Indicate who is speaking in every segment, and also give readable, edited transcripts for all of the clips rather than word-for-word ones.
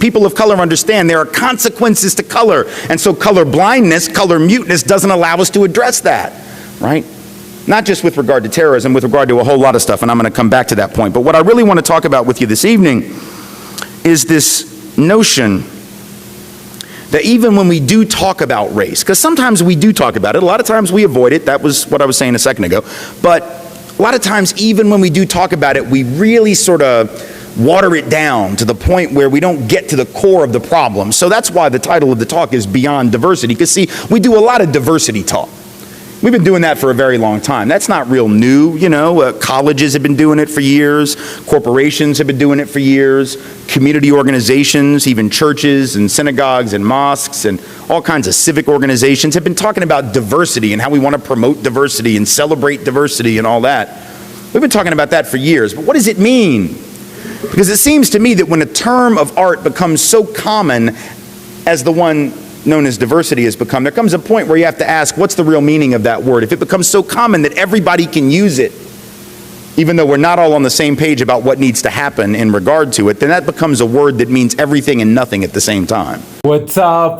Speaker 1: People of color understand there are consequences to color. And so color blindness, color muteness doesn't allow us to address that, right? Not just with regard to terrorism, with regard to a whole lot of stuff, and I'm going to come back to that point. But what I really want to talk about with you this evening is this notion that even when we do talk about race, because sometimes we do talk about it, a lot of times we avoid it, that was what I was saying a second ago, but a lot of times even when we do talk about it, we really sort of water it down to the point where we don't get to the core of the problem. So that's why the title of the talk is Beyond Diversity, because see, we do a lot of diversity talk. We've been doing that for a very long time. That's not real new, you know. Colleges have been doing it for years. Corporations have been doing it for years. Community organizations, even churches and synagogues and mosques and all kinds of civic organizations have been talking about diversity and how we want to promote diversity and celebrate diversity and all that. We've been talking about that for years. But what does it mean? Because it seems to me that when a term of art becomes so common as the one known as diversity has become, there comes a point where you have to ask, what's the real meaning of that word? If it becomes so common that everybody can use it, even though we're not all on the same page about what needs to happen in regard to it, then that becomes a word that means everything and nothing at the same time.
Speaker 2: What's up,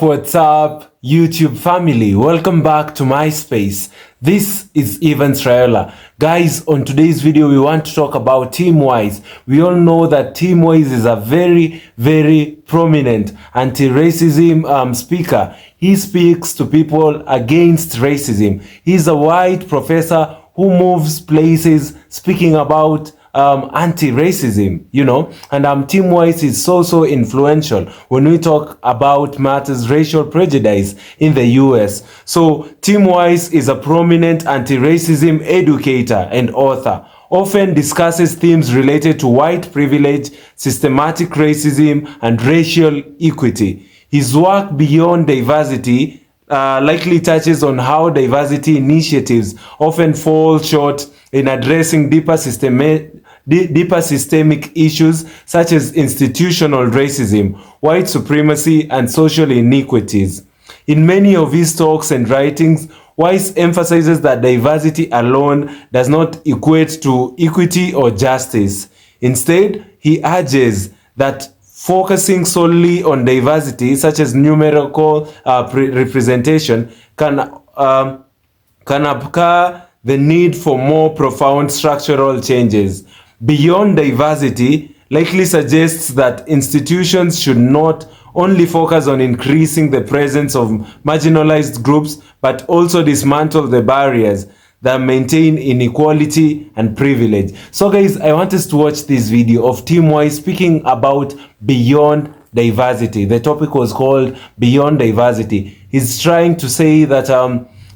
Speaker 2: YouTube family? Welcome back to my space. This is Ivan Srayola. Guys, on today's video, we want to talk about Tim Wise. We all know that Tim Wise is a very prominent anti-racism speaker. He speaks to people against racism. He's a white professor who moves places speaking about anti-racism, you know, and Tim Wise is so influential when we talk about matters racial prejudice in the US. So Tim Wise is a prominent anti-racism educator and author, often discusses themes related to white privilege, systematic racism, and racial equity. His work Beyond Diversity likely touches on how diversity initiatives often fall short in addressing deeper systemic issues such as institutional racism, white supremacy, and social inequities. In many of his talks and writings, Wise emphasizes that diversity alone does not equate to equity or justice. Instead, he urges that focusing solely on diversity, such as numerical representation, can obscure the need for more profound structural changes. Beyond Diversity likely suggests that institutions should not only focus on increasing the presence of marginalized groups, but also dismantle the barriers that maintain inequality and privilege. So guys, I want us to watch this video of Tim Wise speaking about Beyond Diversity. The topic was called Beyond Diversity. He's trying to say that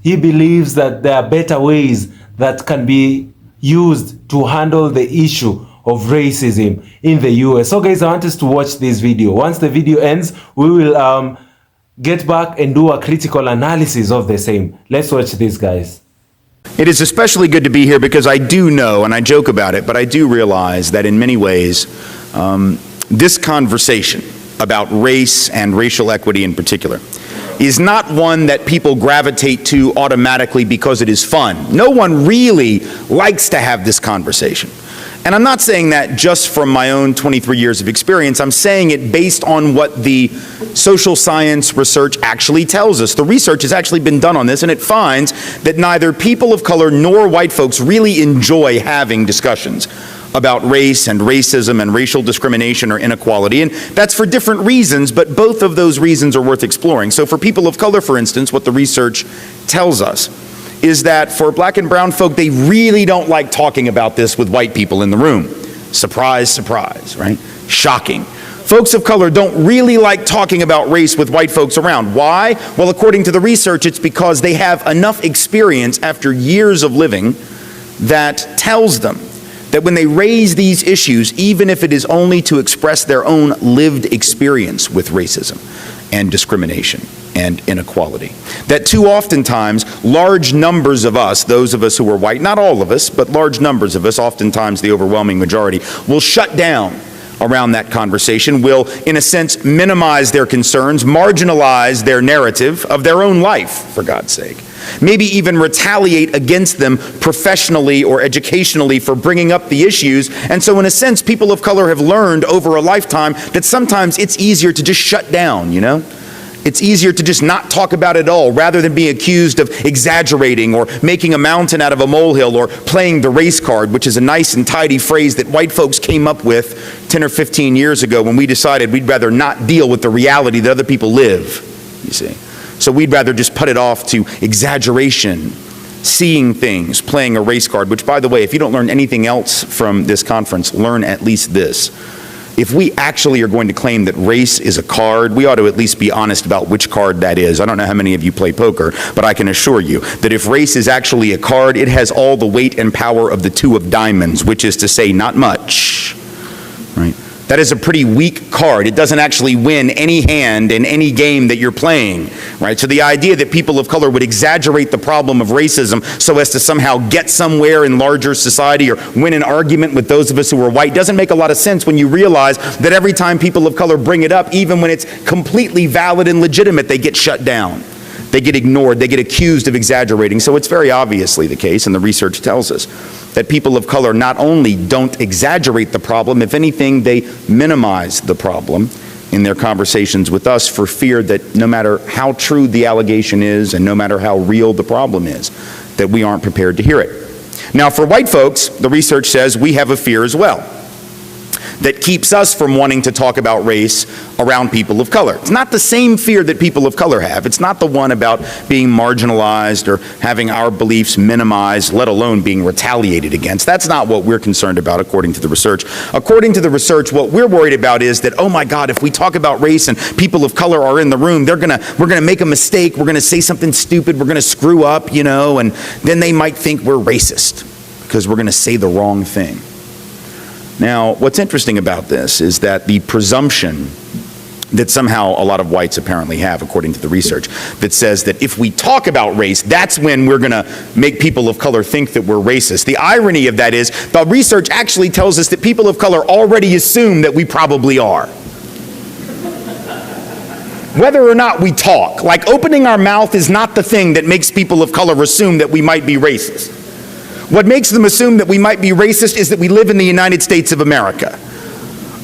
Speaker 2: he believes that there are better ways that can be used to handle the issue of racism in the US. So guys, I want us to watch this video. Once the video ends, we will get back and do a critical analysis of the same. Let's watch this, guys.
Speaker 1: It is especially good to be here because I do know, and I joke about it, but I do realize that in many ways, this conversation about race and racial equity in particular is not one that people gravitate to automatically because it is fun. No one really likes to have this conversation. And I'm not saying that just from my own 23 years of experience. I'm saying it based on what the social science research actually tells us. The research has actually been done on this, and it finds that neither people of color nor white folks really enjoy having discussions about race and racism and racial discrimination or inequality, and that's for different reasons, but both of those reasons are worth exploring. So for people of color, for instance, what the research tells us is that for black and brown folk, they really don't like talking about this with white people in the room. Surprise, surprise, right? Shocking. Folks of color don't really like talking about race with white folks around. Why? Well, according to the research, it's because they have enough experience after years of living that tells them that when they raise these issues, even if it is only to express their own lived experience with racism and discrimination and inequality, that too oftentimes large numbers of us, those of us who are white, not all of us, but large numbers of us, oftentimes the overwhelming majority, will shut down around that conversation will, in a sense, minimize their concerns, marginalize their narrative of their own life, for God's sake. Maybe even retaliate against them professionally or educationally for bringing up the issues. And so, in a sense, people of color have learned over a lifetime that sometimes it's easier to just shut down, you know? It's easier to just not talk about it at all rather than being accused of exaggerating or making a mountain out of a molehill or playing the race card, which is a nice and tidy phrase that white folks came up with 10 or 15 years ago when we decided we'd rather not deal with the reality that other people live, you see. So we'd rather just put it off to exaggeration, seeing things, playing a race card, which, by the way, if you don't learn anything else from this conference, learn at least this. If we actually are going to claim that race is a card, we ought to at least be honest about which card that is. I don't know how many of you play poker, but I can assure you that if race is actually a card, it has all the weight and power of the two of diamonds, which is to say not much, right? That is a pretty weak card. It doesn't actually win any hand in any game that you're playing, right? So the idea that people of color would exaggerate the problem of racism so as to somehow get somewhere in larger society or win an argument with those of us who are white doesn't make a lot of sense when you realize that every time people of color bring it up, even when it's completely valid and legitimate, they get shut down. They get ignored. They get accused of exaggerating. So it's very obviously the case, and the research tells us, that people of color not only don't exaggerate the problem, if anything, they minimize the problem in their conversations with us for fear that no matter how true the allegation is and no matter how real the problem is, that we aren't prepared to hear it. Now, for white folks, the research says we have a fear as well that keeps us from wanting to talk about race around people of color. It's not the same fear that people of color have. It's not the one about being marginalized or having our beliefs minimized, let alone being retaliated against. That's not what we're concerned about, according to the research. According to the research, what we're worried about is that, oh my God, if we talk about race and people of color are in the room, we're gonna make a mistake, we're gonna say something stupid, we're gonna screw up, you know, and then they might think we're racist because we're gonna say the wrong thing. Now, what's interesting about this is that the presumption that somehow a lot of whites apparently have, according to the research, that says that if we talk about race, that's when we're going to make people of color think that we're racist. The irony of that is the research actually tells us that people of color already assume that we probably are. Whether or not we talk, like opening our mouth is not the thing that makes people of color assume that we might be racist. What makes them assume that we might be racist is that we live in the United States of America,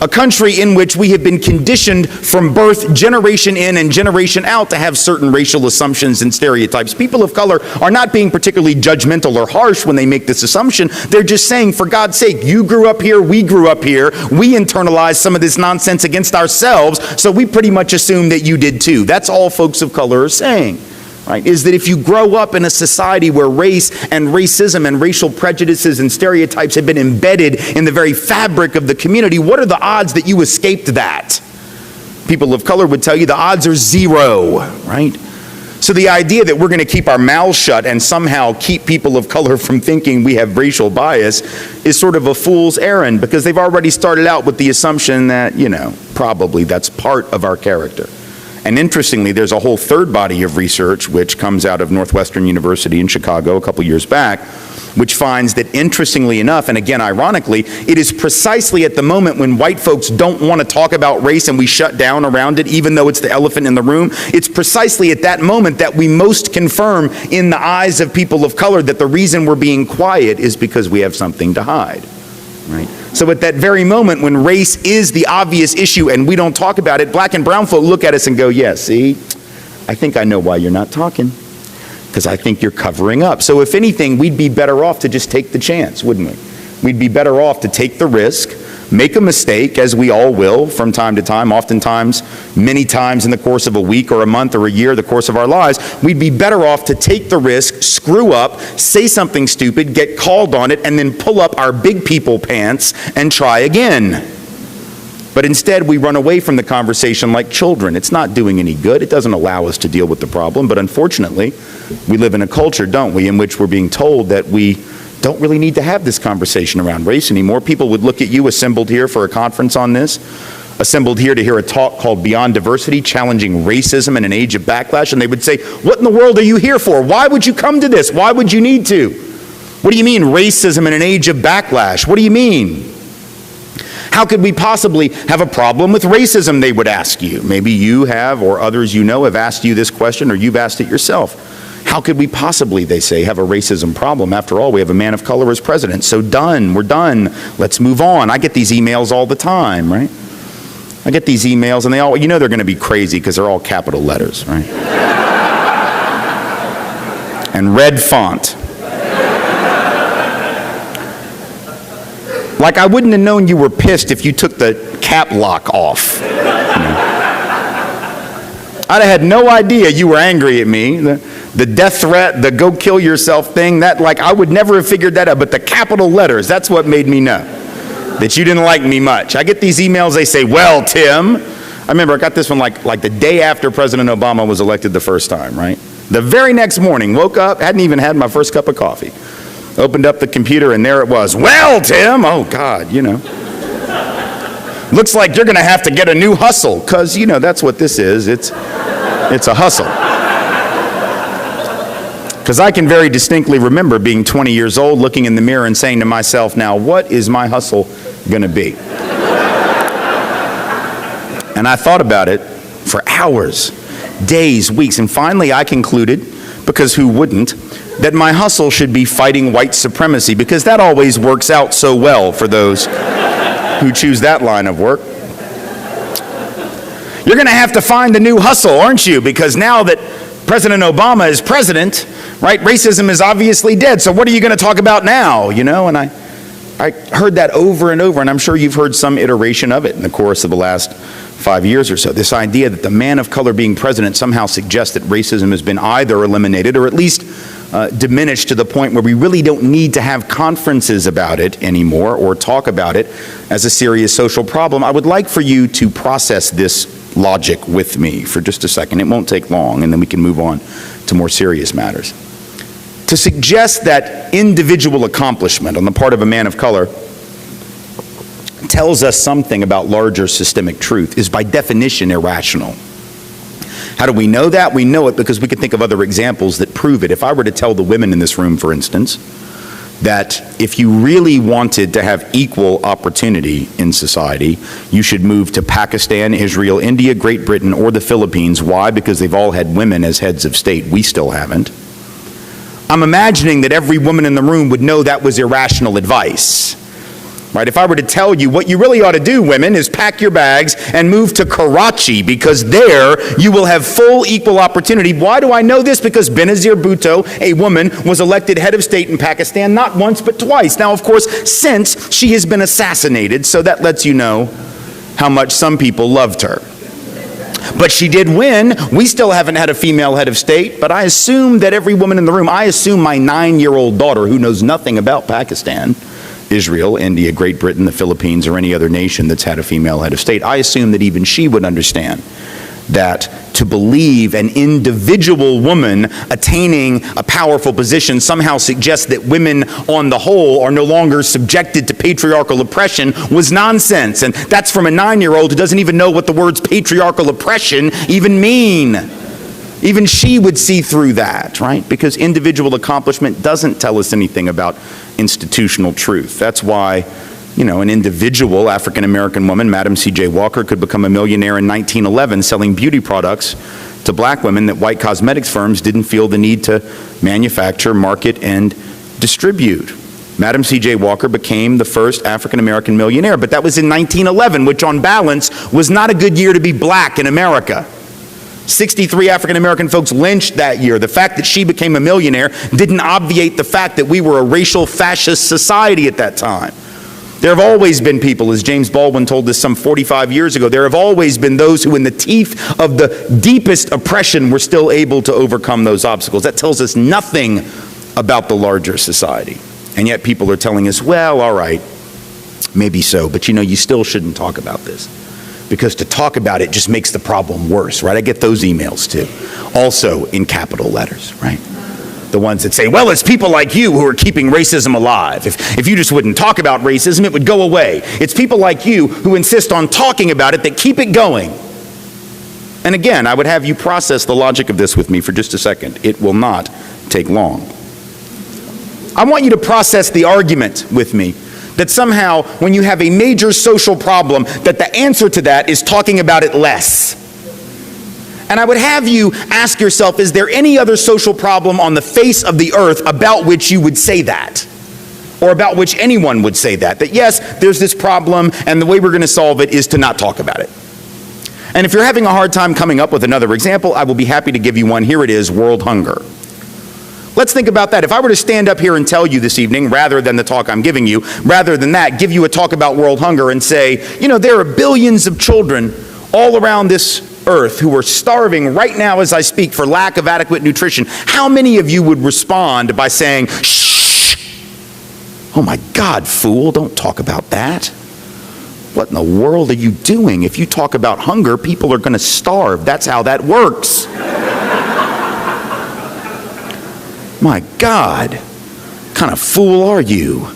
Speaker 1: a country in which we have been conditioned from birth, generation in and generation out, to have certain racial assumptions and stereotypes. People of color are not being particularly judgmental or harsh when they make this assumption. They're just saying, for God's sake, you grew up here, we grew up here, we internalized some of this nonsense against ourselves, so we pretty much assume that you did too. That's all folks of color are saying. Right, is that if you grow up in a society where race and racism and racial prejudices and stereotypes have been embedded in the very fabric of the community, what are the odds that you escaped that? People of color would tell you the odds are zero, right? So the idea that we're going to keep our mouths shut and somehow keep people of color from thinking we have racial bias is sort of a fool's errand, because they've already started out with the assumption that, you know, probably that's part of our character. And interestingly, there's a whole third body of research which comes out of Northwestern University in Chicago a couple years back, which finds that, interestingly enough, and again ironically, it is precisely at the moment when white folks don't want to talk about race and we shut down around it, even though it's the elephant in the room, it's precisely at that moment that we most confirm in the eyes of people of color that the reason we're being quiet is because we have something to hide, right? So at that very moment when race is the obvious issue and we don't talk about it, black and brown folk look at us and go, yeah, see, I think I know why you're not talking, because I think you're covering up. So if anything, we'd be better off to just take the chance, wouldn't we? We'd be better off to take the risk, make a mistake, as we all will from time to time, oftentimes, many times in the course of a week or a month or a year, the course of our lives. We'd be better off to take the risk, screw up, say something stupid, get called on it, and then pull up our big people pants and try again. But instead, we run away from the conversation like children. It's not doing any good. It doesn't allow us to deal with the problem. But unfortunately, we live in a culture, don't we, in which we're being told that we don't really need to have this conversation around race anymore. People would look at you assembled here for a conference on this, assembled here to hear a talk called Beyond Diversity, Challenging Racism in an Age of Backlash, and they would say, what in the world are you here for? Why would you come to this? Why would you need to? What do you mean, racism in an age of backlash? What do you mean? How could we possibly have a problem with racism, they would ask you. Maybe you have, or others you know have asked you this question, or you've asked it yourself. How could we possibly, they say, have a racism problem? After all, we have a man of color as president. So done, we're done. Let's move on. I get these emails all the time, right? I get these emails and they all, you know they're going to be crazy because they're all capital letters, right? And red font. Like I wouldn't have known you were pissed if you took the cap lock off. You know? I'd have had no idea you were angry at me. The death threat, the go kill yourself thing, that like I would never have figured that out. But the capital letters, that's what made me know that you didn't like me much. I get these emails, they say, well, Tim. I remember I got this one like the day after President Obama was elected the first time, right? The very next morning, woke up, hadn't even had my first cup of coffee. Opened up the computer and there it was. Well, Tim, oh God, you know. Looks like you're gonna have to get a new hustle, because you know that's what this is. It's a hustle. Because I can very distinctly remember being 20 years old, looking in the mirror and saying to myself, now what is my hustle gonna be? And I thought about it for hours, days, weeks, and finally I concluded, because who wouldn't, that my hustle should be fighting white supremacy, because that always works out so well for those who choose that line of work. You're going to have to find a new hustle, aren't you? Because now that President Obama is president, right, racism is obviously dead. So what are you going to talk about now? You know, and I heard that over and over, and I'm sure you've heard some iteration of it in the course of the last 5 years or so. This idea that the man of color being president somehow suggests that racism has been either eliminated or at least diminished to the point where we really don't need to have conferences about it anymore or talk about it as a serious social problem. I would like for you to process this logic with me for just a second. It won't take long, and then we can move on to more serious matters. To suggest that individual accomplishment on the part of a man of color tells us something about larger systemic truth is by definition irrational. How do we know that? We know it because we can think of other examples that prove it. If I were to tell the women in this room, for instance, that if you really wanted to have equal opportunity in society, you should move to Pakistan, Israel, India, Great Britain, or the Philippines. Why? Because they've all had women as heads of state. We still haven't. I'm imagining that every woman in the room would know that was irrational advice. Right? If I were to tell you what you really ought to do, women, is pack your bags and move to Karachi, because there you will have full equal opportunity. Why do I know this? Because Benazir Bhutto, a woman, was elected head of state in Pakistan not once but twice. Now, of course, since she has been assassinated, so that lets you know how much some people loved her. But she did win. We still haven't had a female head of state, but I assume that every woman in the room, I assume my 9-year-old daughter, who knows nothing about Pakistan, Israel, India, Great Britain, the Philippines, or any other nation that's had a female head of state, I assume that even she would understand that to believe an individual woman attaining a powerful position somehow suggests that women on the whole are no longer subjected to patriarchal oppression was nonsense. And that's from a 9-year-old who doesn't even know what the words patriarchal oppression even mean. Even she would see through that, right? Because individual accomplishment doesn't tell us anything about institutional truth. That's why, you know, an individual African-American woman, Madam C.J. Walker, could become a millionaire in 1911 selling beauty products to black women that white cosmetics firms didn't feel the need to manufacture, market, and distribute. Madam C.J. Walker became the first African-American millionaire, but that was in 1911, which on balance was not a good year to be black in America. 63 African-American folks lynched that year. The fact that she became a millionaire didn't obviate the fact that we were a racial fascist society at that time. There have always been people, as James Baldwin told us some 45 years ago, there have always been those who in the teeth of the deepest oppression were still able to overcome those obstacles. That tells us nothing about the larger society. And yet people are telling us, well, all right, maybe so, but you know, you still shouldn't talk about this. Because to talk about it just makes the problem worse, right? I get those emails too. Also in capital letters, right? The ones that say, well, it's people like you who are keeping racism alive. If you just wouldn't talk about racism, it would go away. It's people like you who insist on talking about it that keep it going. And again, I would have you process the logic of this with me for just a second. It will not take long. I want you to process the argument with me That somehow, when you have a major social problem, that the answer to that is talking about it less. And I would have you ask yourself, is there any other social problem on the face of the earth about which you would say that? Or about which anyone would say that? That yes, there's this problem, and the way we're going to solve it is to not talk about it. And if you're having a hard time coming up with another example, I will be happy to give you one. Here it is, world hunger. Let's think about that. If I were to stand up here and tell you this evening, rather than the talk I'm giving you, rather than that, give you a talk about world hunger and say, you know, there are billions of children all around this earth who are starving right now as I speak for lack of adequate nutrition, how many of you would respond by saying, shh, oh my God, fool, don't talk about that. What in the world are you doing? If you talk about hunger, people are going to starve. That's how that works. My God, what kind of fool are you?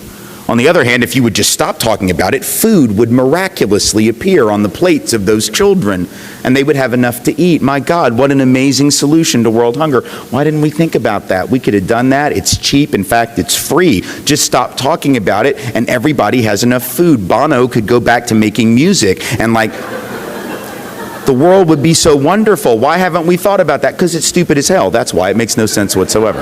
Speaker 1: On the other hand, if you would just stop talking about it, food would miraculously appear on the plates of those children, and they would have enough to eat. My God, what an amazing solution to world hunger. Why didn't we think about that? We could have done that. It's cheap. In fact, it's free. Just stop talking about it, and everybody has enough food. Bono could go back to making music, and the world would be so wonderful. Why haven't we thought about that? Because it's stupid as hell. That's why. It makes no sense whatsoever.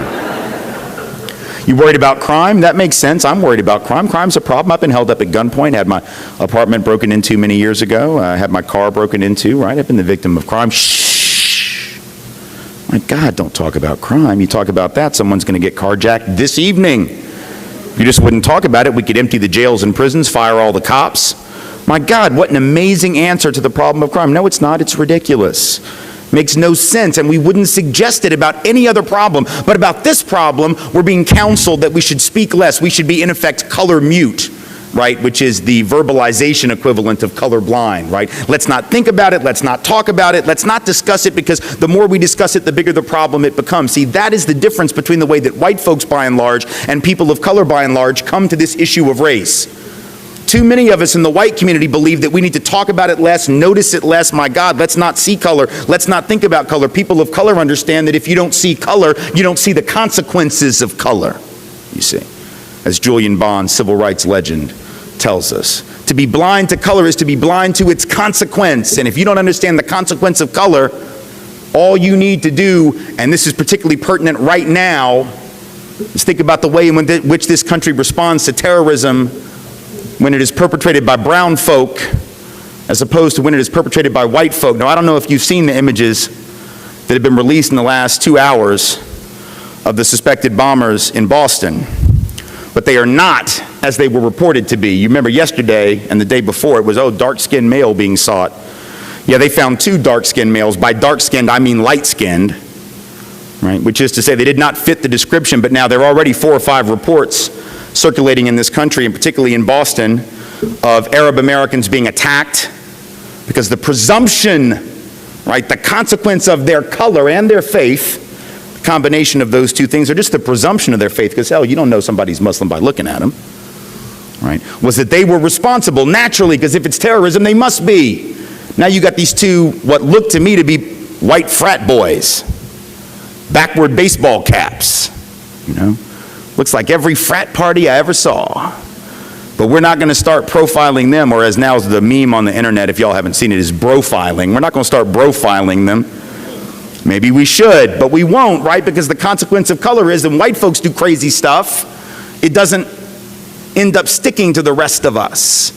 Speaker 1: You worried about crime? That makes sense. I'm worried about crime. Crime's a problem. I've been held up at gunpoint. Had my apartment broken into many years ago. I had my car broken into, right? I've been the victim of crime. Shh. My God, don't talk about crime. You talk about that, someone's going to get carjacked this evening. If you just wouldn't talk about it, we could empty the jails and prisons, fire all the cops. My God, what an amazing answer to the problem of crime. No, it's not. It's ridiculous. Makes no sense, and we wouldn't suggest it about any other problem. But about this problem, we're being counseled that we should speak less. We should be, in effect, color mute, right? Which is the verbalization equivalent of colorblind, right? Let's not think about it. Let's not talk about it. Let's not discuss it, because the more we discuss it, the bigger the problem it becomes. See, that is the difference between the way that white folks, by and large, and people of color, by and large, come to this issue of race. Too many of us in the white community believe that we need to talk about it less, notice it less. My God, let's not see color. Let's not think about color. People of color understand that if you don't see color, you don't see the consequences of color, you see. As Julian Bond's civil rights legend tells us. To be blind to color is to be blind to its consequence. And if you don't understand the consequence of color, all you need to do, and this is particularly pertinent right now, is think about the way in which this country responds to terrorism when it is perpetrated by brown folk as opposed to when it is perpetrated by white folk. Now, I don't know if you've seen the images that have been released in the last 2 hours of the suspected bombers in Boston, but they are not as they were reported to be. You remember yesterday and the day before, it was, dark-skinned male being sought. Yeah, they found 2 dark-skinned males. By dark-skinned, I mean light-skinned, right? Which is to say they did not fit the description, but now there are already 4 or 5 reports circulating in this country, and particularly in Boston, of Arab Americans being attacked because the presumption, right, the consequence of their color and their faith, the combination of those two things, or just the presumption of their faith, because hell, you don't know somebody's Muslim by looking at them, right, was that they were responsible naturally, because if it's terrorism, they must be. Now you got these 2, what look to me to be white frat boys, backward baseball caps, you know. Looks like every frat party I ever saw. But we're not going to start profiling them, or as now is the meme on the internet, if y'all haven't seen it, is brofiling. We're not going to start brofiling them. Maybe we should, but we won't, right? Because the consequence of color is when white folks do crazy stuff, it doesn't end up sticking to the rest of us.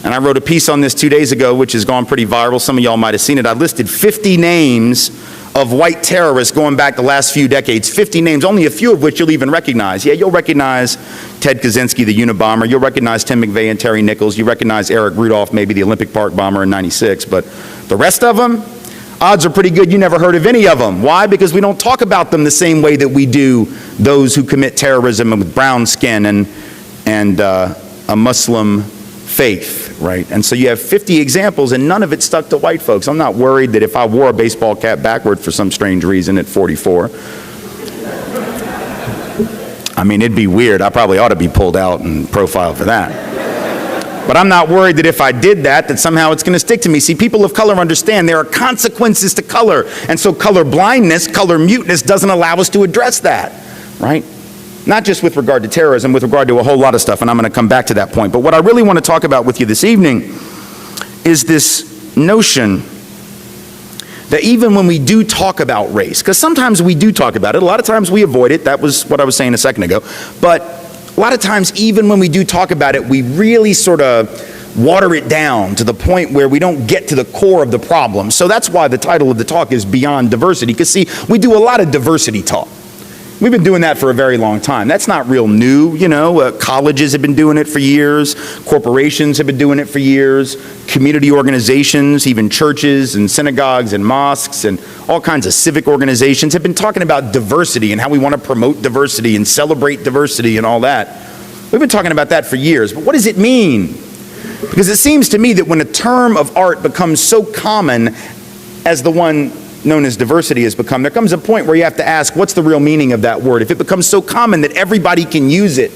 Speaker 1: And I wrote a piece on this 2 days ago, which has gone pretty viral. Some of y'all might have seen it. I listed 50 names of white terrorists going back the last few decades, 50 names, only a few of which you'll even recognize. Yeah, you'll recognize Ted Kaczynski, the Unabomber. You'll recognize Tim McVeigh and Terry Nichols. You recognize Eric Rudolph, maybe the Olympic Park bomber in '96. But the rest of them, odds are pretty good you never heard of any of them. Why? Because we don't talk about them the same way that we do those who commit terrorism with brown skin and a Muslim faith, right? And so you have 50 examples, and none of it stuck to white folks. I'm not worried that if I wore a baseball cap backward for some strange reason at 44, I mean, it'd be weird. I probably ought to be pulled out and profiled for that. But I'm not worried that if I did that, that somehow it's going to stick to me. See, people of color understand there are consequences to color, and so color blindness, color muteness doesn't allow us to address that, right? Not just with regard to terrorism, with regard to a whole lot of stuff, and I'm going to come back to that point. But what I really want to talk about with you this evening is this notion that even when we do talk about race, because sometimes we do talk about it, a lot of times we avoid it, that was what I was saying a second ago, but a lot of times even when we do talk about it, we really sort of water it down to the point where we don't get to the core of the problem. So that's why the title of the talk is Beyond Diversity, because see, we do a lot of diversity talk. We've been doing that for a very long time. That's not real new, you know. Colleges have been doing it for years. Corporations have been doing it for years. Community organizations, even churches and synagogues and mosques and all kinds of civic organizations have been talking about diversity and how we want to promote diversity and celebrate diversity and all that. We've been talking about that for years. But what does it mean? Because it seems to me that when a term of art becomes so common as the one known as diversity has become, there comes a point where you have to ask, what's the real meaning of that word? If it becomes so common that everybody can use it,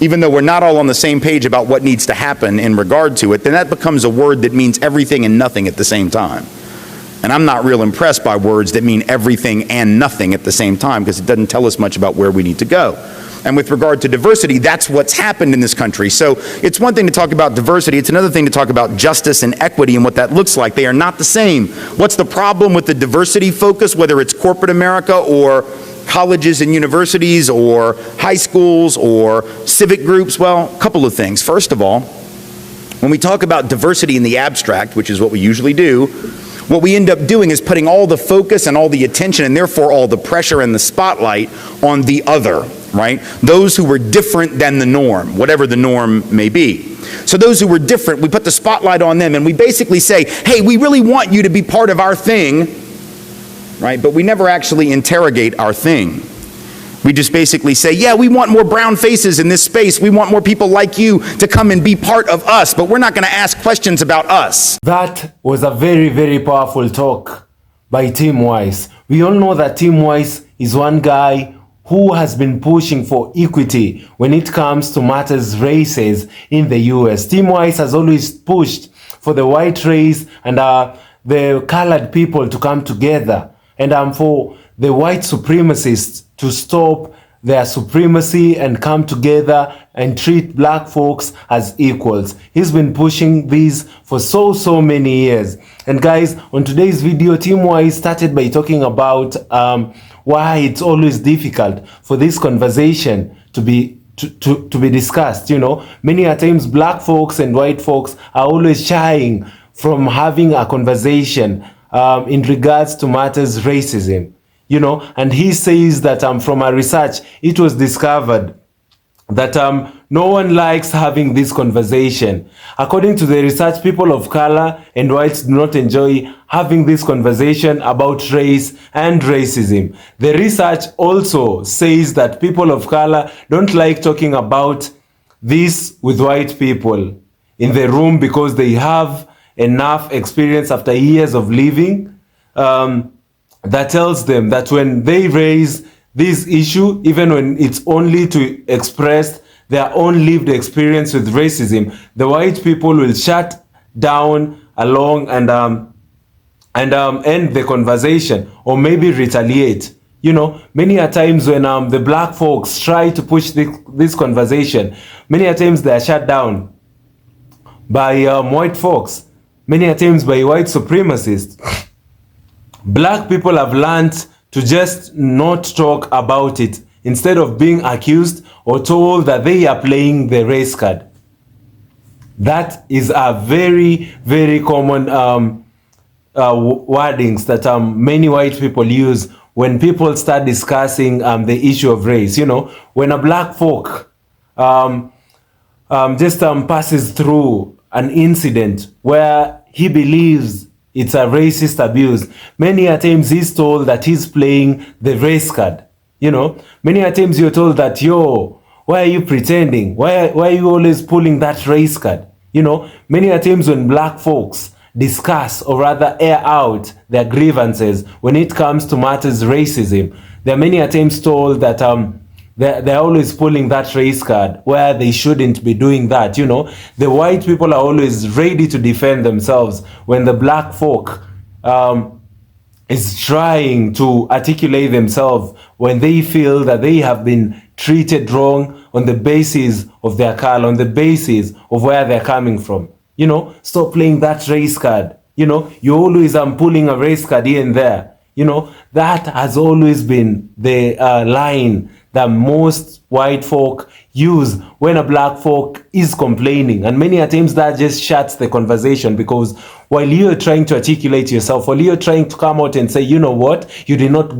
Speaker 1: even though we're not all on the same page about what needs to happen in regard to it, then that becomes a word that means everything and nothing at the same time. And I'm not real impressed by words that mean everything and nothing at the same time, because it doesn't tell us much about where we need to go. And with regard to diversity, that's what's happened in this country. So it's one thing to talk about diversity, it's another thing to talk about justice and equity and what that looks like. They are not the same. What's the problem with the diversity focus, whether it's corporate America or colleges and universities or high schools or civic groups? Well, a couple of things. First of all, when we talk about diversity in the abstract, which is what we usually do, what we end up doing is putting all the focus and all the attention and therefore all the pressure and the spotlight on the other, right? Those who were different than the norm, whatever the norm may be. So those who were different, we put the spotlight on them and we basically say, hey, we really want you to be part of our thing, right? But we never actually interrogate our thing. We just basically say, yeah, we want more brown faces in this space. We want more people like you to come and be part of us, but we're not going to ask questions about us.
Speaker 2: That was a very, very powerful talk by Tim Wise. We all know that Tim Wise is one guy who has been pushing for equity when it comes to matters races in the US. Tim Wise has always pushed for the white race and the colored people to come together, and for the white supremacists to stop their supremacy and come together and treat black folks as equals. He's been pushing these for so many years. And guys, on today's video, Tim Wise started by talking about why it's always difficult for this conversation to be discussed. You know, many a times black folks and white folks are always shying from having a conversation in regards to matters racism. You know, and he says that from our research, it was discovered that no one likes having this conversation. According to the research, people of color and whites do not enjoy having this conversation about race and racism. The research also says that people of color don't like talking about this with white people in the room because they have enough experience after years of living that tells them that when they raise this issue, even when it's only to express their own lived experience with racism, the white people will shut down along and end the conversation or maybe retaliate. You know, many a times when the black folks try to push this conversation, many a times they are shut down by white folks, many a times by white supremacists. Black people have learned to just not talk about it instead of being accused or told that they are playing the race card. That is a very common wordings that many white people use when people start discussing the issue of race. You know, when a black folk just passes through an incident where he believes it's a racist abuse, many a times he's told that he's playing the race card. You know, many a times you're told that, yo, why are you pretending? Why are you always pulling that race card? You know, many a times when black folks discuss or rather air out their grievances when it comes to matters racism, they're many a times told that they're always pulling that race card where they shouldn't be doing that. You know, the white people are always ready to defend themselves when the black folk is trying to articulate themselves when they feel that they have been treated wrong on the basis of their color, on the basis of where they're coming from. Stop playing that race card. You always pulling a race card here and there. That has always been the line that most white folk use when a black folk is complaining. And many times that just shuts the conversation, because while you're trying to articulate yourself, while you're trying to come out and say, you know what, you did not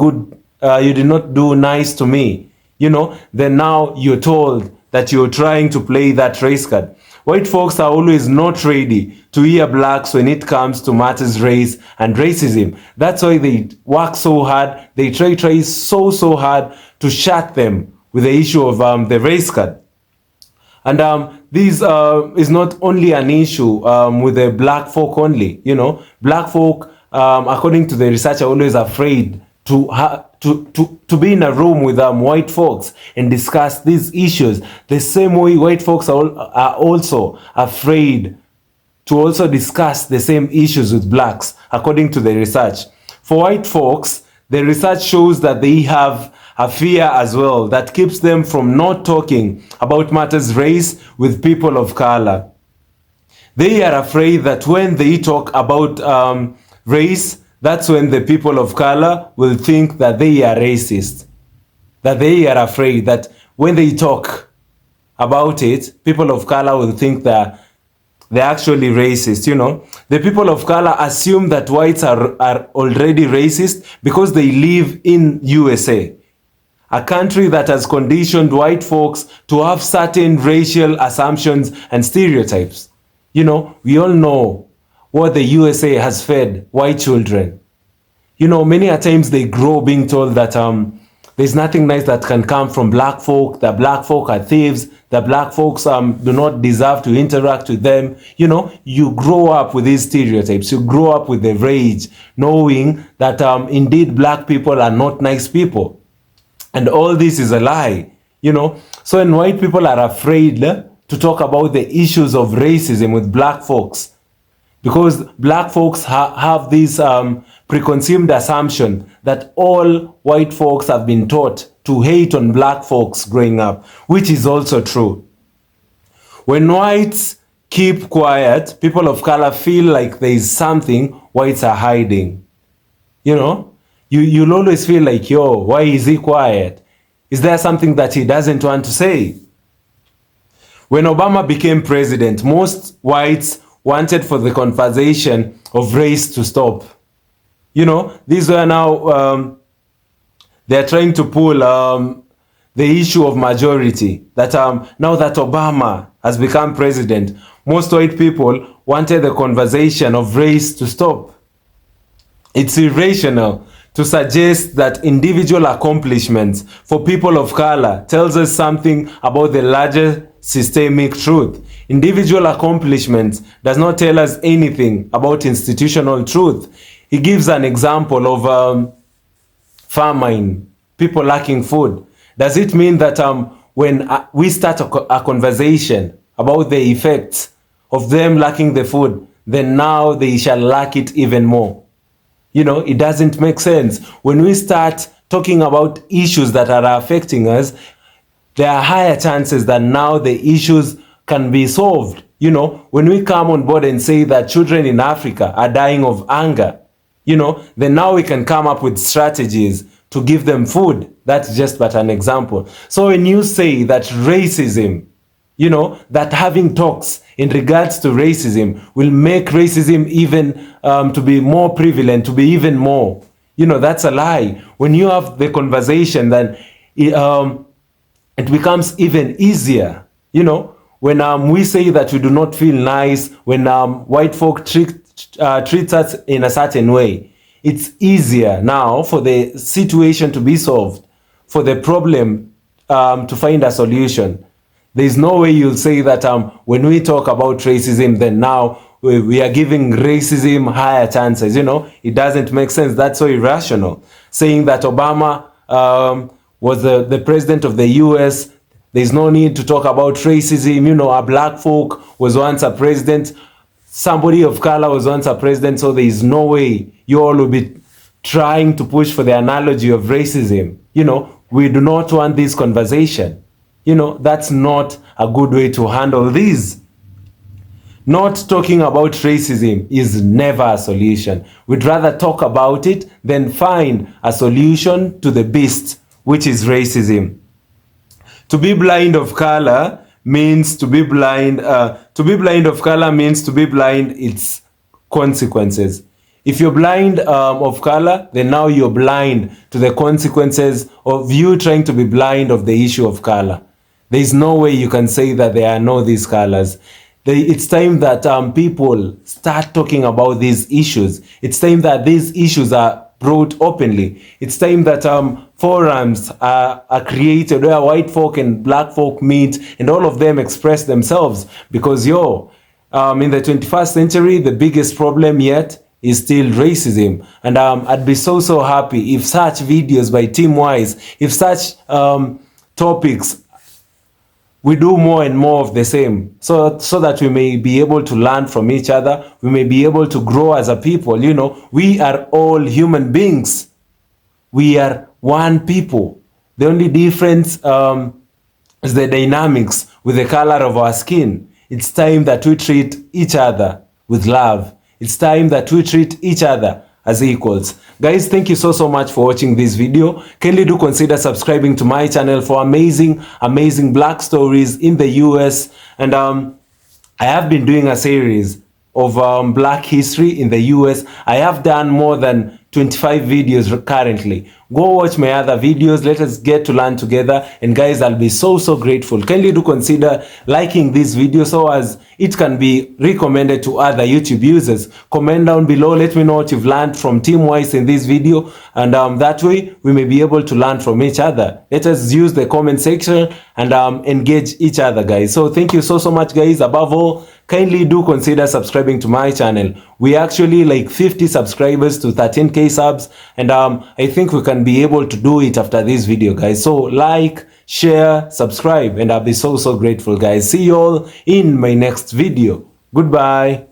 Speaker 2: do nice to me, then now you're told that you're trying to play that race card. White folks are always not ready to hear blacks when it comes to matters race and racism. That's why they work so hard. They try so hard to shut them with the issue of the race card. And this is not only an issue with the black folk only. Black folk, according to the research, are always afraid to be in a room with white folks and discuss these issues. The same way white folks are also afraid to also discuss the same issues with blacks, according to the research. For white folks, the research shows that they have a fear as well that keeps them from not talking about matters race with people of color. They are afraid that when they talk about race, that's when the people of color will think that they are racist. That they are afraid that when they talk about it, people of color will think that they're actually racist. The people of color assume that whites are already racist because they live in USA, a country that has conditioned white folks to have certain racial assumptions and stereotypes. We all know what the USA has fed white children. Many a times they grow being told that there's nothing nice that can come from black folk, that black folk are thieves, that black folks do not deserve to interact with them. You grow up with these stereotypes. You grow up with the rage, knowing that indeed black people are not nice people. And all this is a lie. So when white people are afraid to talk about the issues of racism with black folks, because black folks have this preconceived assumption that all white folks have been taught to hate on black folks growing up, which is also true. When whites keep quiet, people of color feel like there is something whites are hiding. You'll always feel like, why is he quiet? Is there something that he doesn't want to say? When Obama became president, most whites wanted for the conversation of race to stop. These were now, they're trying to pull the issue of majority. That now that Obama has become president, most white people wanted the conversation of race to stop. It's irrational to suggest that individual accomplishments for people of color tells us something about the larger systemic truth. Individual accomplishments does not tell us anything about institutional truth. He gives an example of famine, people lacking food. Does it mean that when we start a conversation about the effects of them lacking the food, then now they shall lack it even more? It doesn't make sense. When we start talking about issues that are affecting us, there are higher chances that now the issues can be solved. When we come on board and say that children in Africa are dying of hunger, then now we can come up with strategies to give them food. That's just but an example. So when you say that racism, that having talks in regards to racism will make racism even to be more prevalent, to be even more, that's a lie. When you have the conversation, then it becomes even easier. When we say that we do not feel nice, when white folk treats us in a certain way, it's easier now for the situation to be solved, for the problem to find a solution. There's no way you'll say that when we talk about racism, then now we are giving racism higher chances. It doesn't make sense. That's so irrational. Saying that Obama was the president of the US, there's no need to talk about racism. A black folk was once a president. Somebody of color was once a president. So there is no way you all will be trying to push for the analogy of racism. we do not want this conversation. That's not a good way to handle this. Not talking about racism is never a solution. We'd rather talk about it than find a solution to the beast, which is racism. To be blind of color means to be blind. To be blind of color means to be blind its consequences. If you're blind of color, then now you're blind to the consequences of you trying to be blind of the issue of color. There is no way you can say that there are no these colors. It's time that people start talking about these issues. It's time that these issues are brought openly. It's time that forums are created where white folk and black folk meet and all of them express themselves. Because in the 21st century, the biggest problem yet is still racism. And I'd be so happy if such videos by Team Wise, if such topics, we do more and more of the same, so that we may be able to learn from each other. We may be able to grow as a people. We are all human beings. We are one people. The only difference is the dynamics with the color of our skin. It's time that we treat each other with love. It's time that we treat each other as equals. Guys, thank you so much for watching this video. Kindly do consider subscribing to my channel for amazing black stories in the US. And I have been doing a series of black history in the US. I have done more than 25 videos currently. Go watch my other videos. Let us get to learn together. And guys, I'll be so grateful. Kindly do consider liking this video so as it can be recommended to other YouTube users. Comment down below. Let me know what you've learned from Team Wise in this video. And that way, we may be able to learn from each other. Let us use the comment section and engage each other, guys. So thank you so much, guys. Above all, kindly do consider subscribing to my channel. We actually like 50 subscribers to 13k subs, and I think we can be able to do it after this video, guys. So like, share, subscribe, and I'll be so grateful, guys. See you all in my next video. Goodbye.